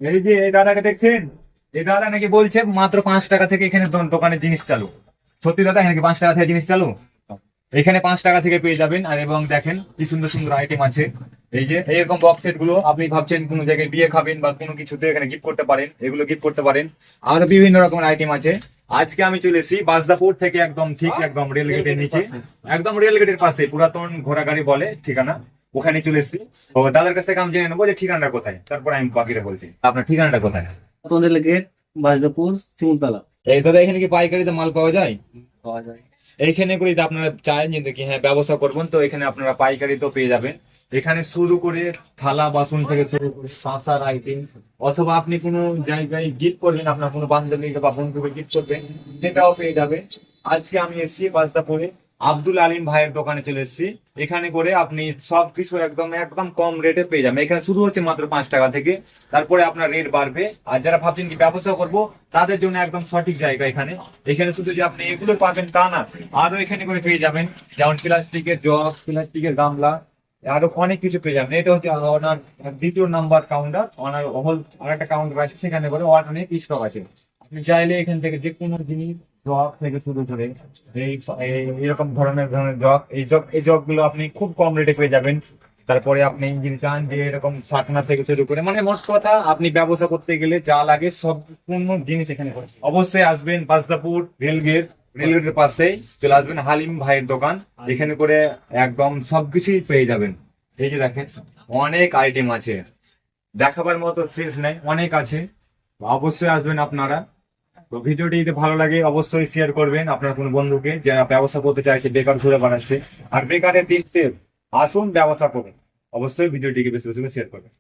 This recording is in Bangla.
এই যে এই দাদাকে দেখছেন, এই দাদা নাকি বলছে মাত্র 5 টাকা থেকে এখানে দোকানে জিনিস চালু। সত্যি দাদা, এখানে কি 5 টাকা থেকে জিনিস চালু? এখানে 5 টাকা থেকে পেয়ে যাবেন। আর এবং দেখেন কি সুন্দর সুন্দর আইটেম আছে। এই যে এইরকম বক্স সেট গুলো আপনি ভাবছেন কোনো জায়গায় বিয়ে খাবেন বা কোনো কিছুতে এখানে গিফট করতে পারেন, এগুলো গিফট করতে পারেন। আরো বিভিন্ন রকমের আইটেম আছে। আজকে আমি চলে এসেছি বাসদাপুর থেকে, একদম ঠিক একদম রেল গেটের নিচে, একদম রেল গেটের পাশে, পুরাতন ঘোড়াগাড়ি বলে ঠিকানা, ওখানে চলে এসেছি। তো দাদার কাছ থেকে আমি জেনে নেবো যে ঠিকানাটা কোথায়, তারপর আমি বাকিটা বলছি। আপনার ঠিকানাটা কোথায়? তোদের গেট, বাজদাপুর, শিমুলতলা। এই দাদা, এখানে কি পাইকারিতে মাল পাওয়া যায়? পাওয়া যায়। এইখানে করে যদি আপনারা চান যে কি হ্যাঁ ব্যবসা করবেন, তো এখানে আপনারা পাইকারি তো পেয়ে যাবেন। এখানে শুরু করে থালা বাসন থেকে শুরু করে কাঁসার আইটেম, অথবা আপনি কোনো জায়গায় গিফট করবেন, আপনার কোনো বান্ধবী বা বন্ধুকে গিফট করবেন, সেটাও পেয়ে যাবেন। আজকে আমি এসেছি বাসদাপুরে আব্দুল আলিম ভাইয়ের দোকানে চলে এসেছি। এখানে করে আপনি সবকিছু একদম একদম কম রেটে পেয়ে যাবেন। এখানে শুরু হচ্ছে মাত্র 5 টাকা থেকে, তারপরে আপনার রেট বাড়বে। আর যারা ভাবছেন কি ব্যবসা করবো, তাদের জন্য একদম সঠিক জায়গা এখানে। এখানে শুধু যে আপনি এগুলো পাবেন তা না, আরো এখানে করে পেয়ে যাবেন যেমন প্লাস্টিকের জগ, প্লাস্টিকের গামলা, আরো অনেক কিছু পেয়ে যাবেন। এটা হচ্ছে ওনার দ্বিতীয় নাম্বার কাউন্টার। ওনার হল আরেকটা কাউন্টার আছে, সেখানে করে অনেক স্টক আছে। আপনি চাইলে এখান থেকে যে কোনো জিনিস, জগ থেকে শুরু করে এরকম ধরনের ধরনের জগ, এই জগ গুলো আপনি খুব কম রেটে পেয়ে যাবেন। তারপরে আপনি যদি চান যে এরকম শাকনা থেকে শুরু করে, মানে মোট কথা আপনি ব্যবসা করতে গেলে যা লাগে সব কোনো জিনিস এখানে পাবেন। অবশ্যই আসবেন বাসদাপুর রেলগেটের পাশেই চলে আসবেন হালিম ভাইয়ের দোকান। এখানে করে একদম সবকিছুই পেয়ে যাবেন। এই যে দেখেন অনেক আইটেম আছে, দেখাবার মতো শেষ নাই, অনেক আছে। অবশ্যই আসবেন আপনারা। তো ভিডিওটি যদি ভালো লাগে অবশ্যই শেয়ার করবেন আপনার কোনো বন্ধুকে যারা ব্যবসা করতে চাইছে, বেকার ঘুরে বেড়াচ্ছে। আর বেকারের দিন শেষ, আসুন ব্যবসা করুন। অবশ্যই ভিডিওটিকে বেশি বেশি করে শেয়ার করবেন।